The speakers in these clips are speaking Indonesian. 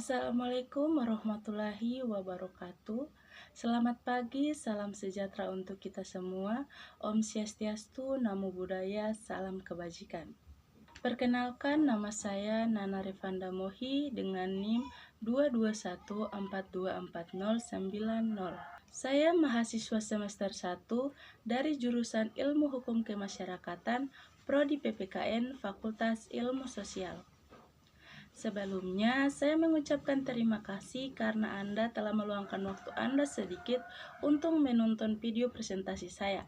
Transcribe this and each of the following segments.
Assalamualaikum warahmatullahi wabarakatuh. Selamat pagi, salam sejahtera untuk kita semua. Om Swastiastu, Namo Buddhaya, salam kebajikan. Perkenalkan, nama saya Nana Revanda Mohi dengan NIM 221424090. Saya mahasiswa semester 1 dari jurusan Ilmu Hukum Kemasyarakatan, Prodi PPKN, Fakultas Ilmu Sosial. Sebelumnya, saya mengucapkan terima kasih karena Anda telah meluangkan waktu Anda sedikit untuk menonton video presentasi saya.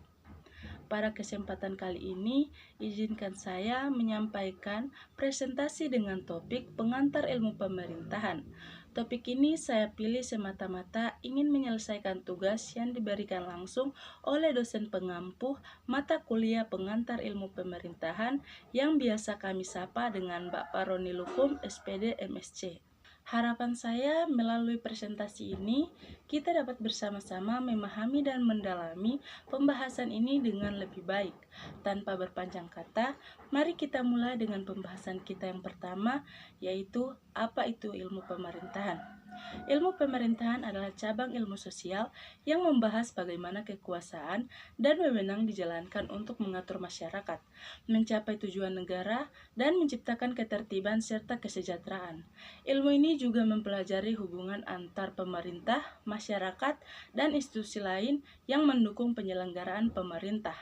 Pada kesempatan kali ini, izinkan saya menyampaikan presentasi dengan topik pengantar ilmu pemerintahan. Topik ini saya pilih semata-mata ingin menyelesaikan tugas yang diberikan langsung oleh dosen pengampu mata kuliah pengantar ilmu pemerintahan yang biasa kami sapa dengan Bapak Roni Lukum, SPD MSc. Harapan saya melalui presentasi ini, kita dapat bersama-sama memahami dan mendalami pembahasan ini dengan lebih baik. Tanpa berpanjang kata, mari kita mulai dengan pembahasan kita yang pertama, yaitu apa itu ilmu pemerintahan. Ilmu pemerintahan adalah cabang ilmu sosial yang membahas bagaimana kekuasaan dan wewenang dijalankan untuk mengatur masyarakat, mencapai tujuan negara, dan menciptakan ketertiban serta kesejahteraan. Ilmu ini juga mempelajari hubungan antar pemerintah, masyarakat, dan institusi lain yang mendukung penyelenggaraan pemerintah.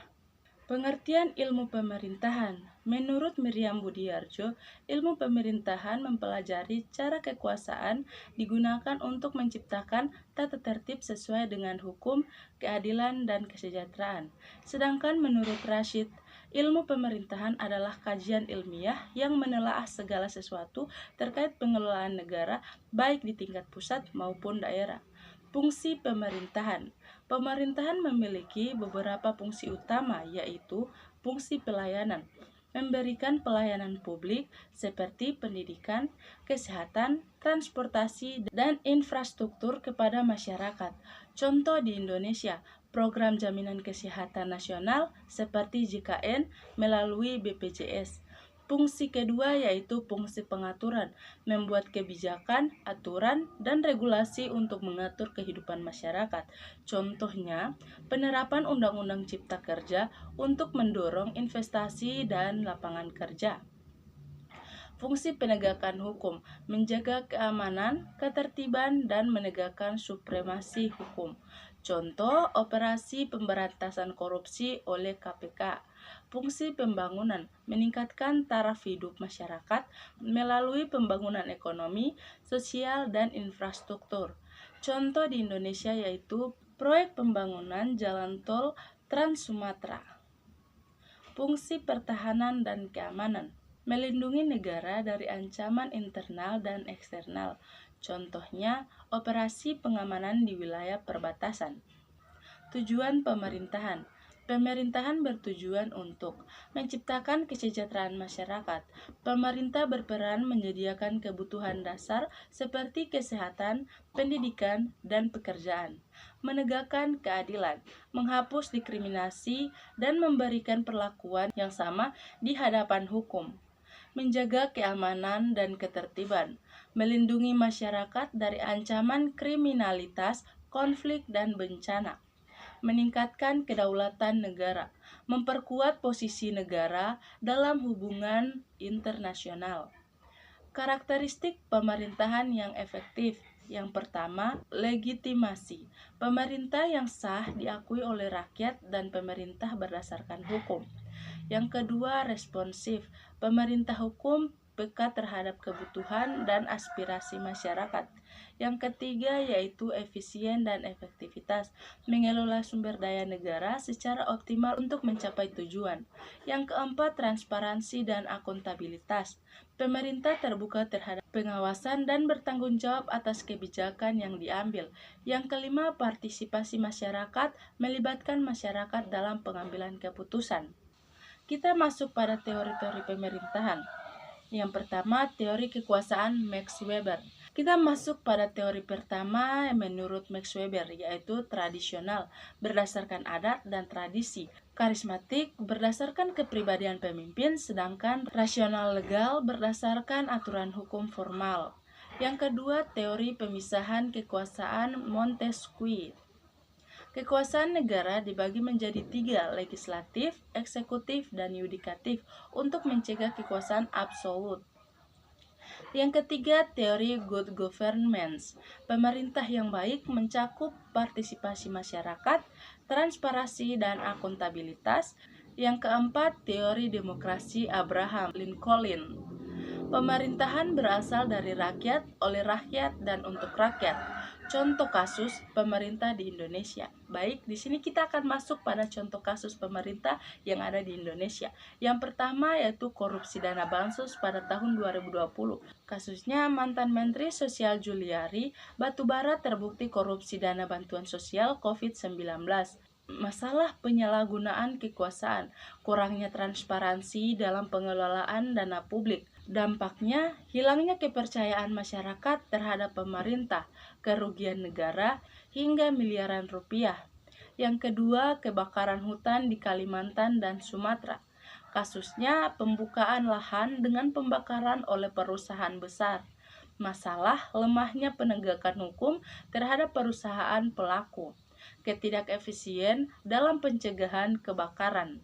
Pengertian ilmu pemerintahan. Menurut Miriam Budiarjo, ilmu pemerintahan mempelajari cara kekuasaan digunakan untuk menciptakan tata tertib sesuai dengan hukum, keadilan, dan kesejahteraan. Sedangkan menurut Rashid, ilmu pemerintahan adalah kajian ilmiah yang menelaah segala sesuatu terkait pengelolaan negara, baik di tingkat pusat maupun daerah. Fungsi pemerintahan. Pemerintahan memiliki beberapa fungsi utama, yaitu fungsi pelayanan, memberikan pelayanan publik seperti pendidikan, kesehatan, transportasi, dan infrastruktur kepada masyarakat. Contoh di Indonesia, program jaminan kesehatan nasional seperti JKN melalui BPJS. Fungsi kedua yaitu fungsi pengaturan, membuat kebijakan, aturan, dan regulasi untuk mengatur kehidupan masyarakat. Contohnya, penerapan Undang-Undang Cipta Kerja untuk mendorong investasi dan lapangan kerja. Fungsi penegakan hukum, menjaga keamanan, ketertiban, dan menegakkan supremasi hukum. Contoh, operasi pemberantasan korupsi oleh KPK. Fungsi pembangunan, meningkatkan taraf hidup masyarakat melalui pembangunan ekonomi, sosial, dan infrastruktur. Contoh di Indonesia yaitu proyek pembangunan jalan tol Trans Sumatera. Fungsi pertahanan dan keamanan, melindungi negara dari ancaman internal dan eksternal. Contohnya, operasi pengamanan di wilayah perbatasan. Tujuan pemerintahan. Pemerintahan bertujuan untuk menciptakan kesejahteraan masyarakat. Pemerintah berperan menyediakan kebutuhan dasar seperti kesehatan, pendidikan, dan pekerjaan. Menegakkan keadilan, menghapus diskriminasi, dan memberikan perlakuan yang sama di hadapan hukum. Menjaga keamanan dan ketertiban, melindungi masyarakat dari ancaman kriminalitas, konflik, dan bencana. Meningkatkan kedaulatan negara, memperkuat posisi negara dalam hubungan internasional. Karakteristik pemerintahan yang efektif. Yang pertama, legitimasi. Pemerintah yang sah diakui oleh rakyat dan pemerintah berdasarkan hukum. Yang kedua, responsif. Pemerintah hukum peka terhadap kebutuhan dan aspirasi masyarakat. Yang ketiga yaitu efisien dan efektivitas, mengelola sumber daya negara secara optimal untuk mencapai tujuan. Yang keempat, transparansi dan akuntabilitas. Pemerintah terbuka terhadap pengawasan dan bertanggung jawab atas kebijakan yang diambil. Yang kelima, partisipasi masyarakat, melibatkan masyarakat dalam pengambilan keputusan. Kita masuk pada teori-teori pemerintahan. Yang pertama, teori kekuasaan Max Weber. Kita masuk pada teori pertama menurut Max Weber, yaitu tradisional, berdasarkan adat dan tradisi. Karismatik, berdasarkan kepribadian pemimpin, sedangkan rasional legal berdasarkan aturan hukum formal. Yang kedua, teori pemisahan kekuasaan Montesquieu. Kekuasaan negara dibagi menjadi 3, legislatif, eksekutif, dan yudikatif, untuk mencegah kekuasaan absolut. Yang ketiga, teori good governance. Pemerintah yang baik mencakup partisipasi masyarakat, transparansi, dan akuntabilitas. Yang keempat, teori demokrasi Abraham Lincoln. Pemerintahan berasal dari rakyat, oleh rakyat, dan untuk rakyat. Contoh kasus pemerintah di Indonesia. Baik, di sini kita akan masuk pada contoh kasus pemerintah yang ada di Indonesia. Yang pertama yaitu korupsi dana bansos pada tahun 2020. Kasusnya mantan Menteri Sosial Juliari Batubara terbukti korupsi dana bantuan sosial COVID-19. Masalah penyalahgunaan kekuasaan, kurangnya transparansi dalam pengelolaan dana publik. Dampaknya, hilangnya kepercayaan masyarakat terhadap pemerintah, kerugian negara, hingga miliaran rupiah. Yang kedua, kebakaran hutan di Kalimantan dan Sumatera. Kasusnya pembukaan lahan dengan pembakaran oleh perusahaan besar. Masalah lemahnya penegakan hukum terhadap perusahaan pelaku. Ketidakefisien dalam pencegahan kebakaran.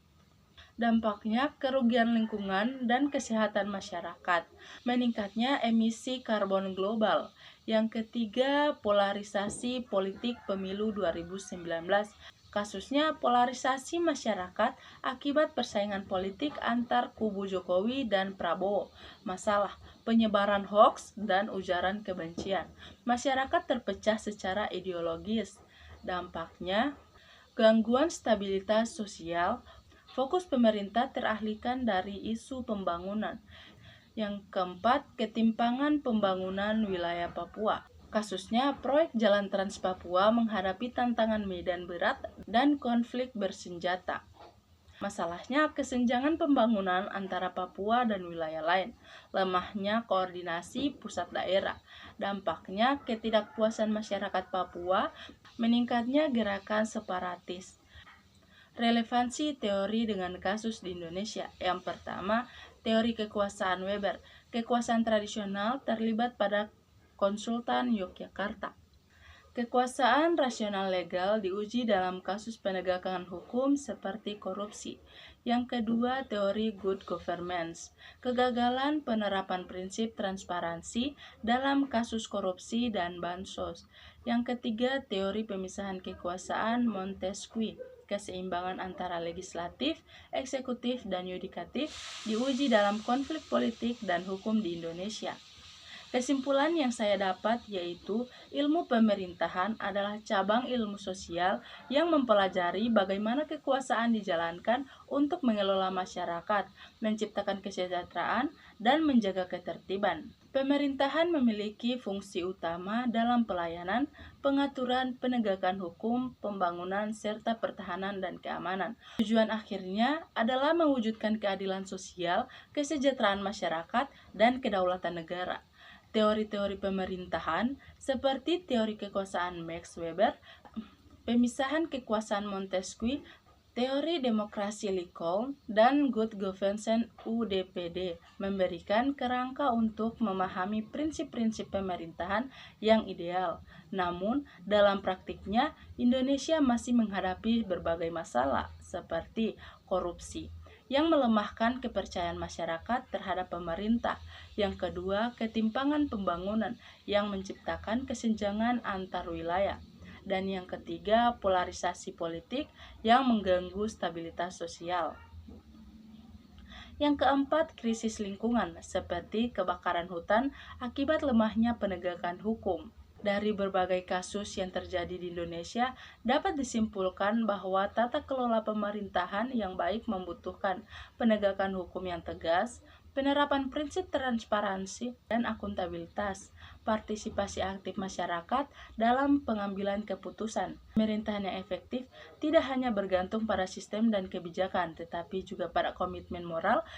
Dampaknya kerugian lingkungan dan kesehatan masyarakat, meningkatnya emisi karbon global. Yang ketiga, polarisasi politik pemilu 2019. Kasusnya polarisasi masyarakat akibat persaingan politik antar kubu Jokowi dan Prabowo. Masalah penyebaran hoaks dan ujaran kebencian. Masyarakat terpecah secara ideologis. Dampaknya gangguan stabilitas sosial. Fokus pemerintah teralihkan dari isu pembangunan. Yang keempat, ketimpangan pembangunan wilayah Papua. Kasusnya, proyek Jalan Trans Papua menghadapi tantangan medan berat dan konflik bersenjata. Masalahnya, kesenjangan pembangunan antara Papua dan wilayah lain, lemahnya koordinasi pusat daerah. Dampaknya, ketidakpuasan masyarakat Papua, meningkatnya gerakan separatis. Relevansi teori dengan kasus di Indonesia. Yang pertama, teori kekuasaan Weber. Kekuasaan tradisional terlibat pada Konsultan Yogyakarta. Kekuasaan rasional legal diuji dalam kasus penegakan hukum seperti korupsi. Yang kedua, teori good governance. Kegagalan penerapan prinsip transparansi dalam kasus korupsi dan bansos. Yang ketiga, teori pemisahan kekuasaan Montesquieu. Keseimbangan antara legislatif, eksekutif, dan yudikatif diuji dalam konflik politik dan hukum di Indonesia. Kesimpulan yang saya dapat yaitu ilmu pemerintahan adalah cabang ilmu sosial yang mempelajari bagaimana kekuasaan dijalankan untuk mengelola masyarakat, menciptakan kesejahteraan, dan menjaga ketertiban. Pemerintahan memiliki fungsi utama dalam pelayanan, pengaturan, penegakan hukum, pembangunan, serta pertahanan dan keamanan. Tujuan akhirnya adalah mewujudkan keadilan sosial, kesejahteraan masyarakat, dan kedaulatan negara. Teori-teori pemerintahan seperti teori kekuasaan Max Weber, pemisahan kekuasaan Montesquieu, teori demokrasi Lincoln, dan good governance UDPD memberikan kerangka untuk memahami prinsip-prinsip pemerintahan yang ideal. Namun, dalam praktiknya, Indonesia masih menghadapi berbagai masalah seperti korupsi yang melemahkan kepercayaan masyarakat terhadap pemerintah. Yang kedua, ketimpangan pembangunan yang menciptakan kesenjangan antar wilayah. Dan yang ketiga, polarisasi politik yang mengganggu stabilitas sosial. Yang keempat, krisis lingkungan seperti kebakaran hutan akibat lemahnya penegakan hukum. Dari berbagai kasus yang terjadi di Indonesia, dapat disimpulkan bahwa tata kelola pemerintahan yang baik membutuhkan penegakan hukum yang tegas, penerapan prinsip transparansi dan akuntabilitas, partisipasi aktif masyarakat dalam pengambilan keputusan. Pemerintahan yang efektif tidak hanya bergantung pada sistem dan kebijakan, tetapi juga pada komitmen moral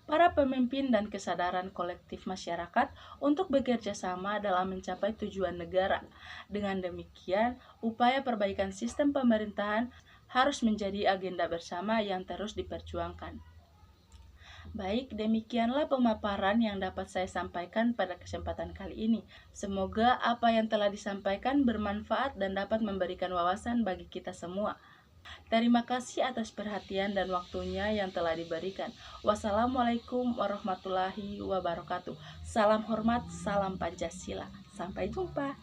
para pemimpin dan kesadaran kolektif masyarakat untuk bekerja sama dalam mencapai tujuan negara. Dengan demikian, upaya perbaikan sistem pemerintahan harus menjadi agenda bersama yang terus diperjuangkan. Baik, demikianlah pemaparan yang dapat saya sampaikan pada kesempatan kali ini. Semoga apa yang telah disampaikan bermanfaat dan dapat memberikan wawasan bagi kita semua. Terima kasih atas perhatian dan waktunya yang telah diberikan. Wassalamualaikum warahmatullahi wabarakatuh. Salam hormat, salam Pancasila. Sampai jumpa.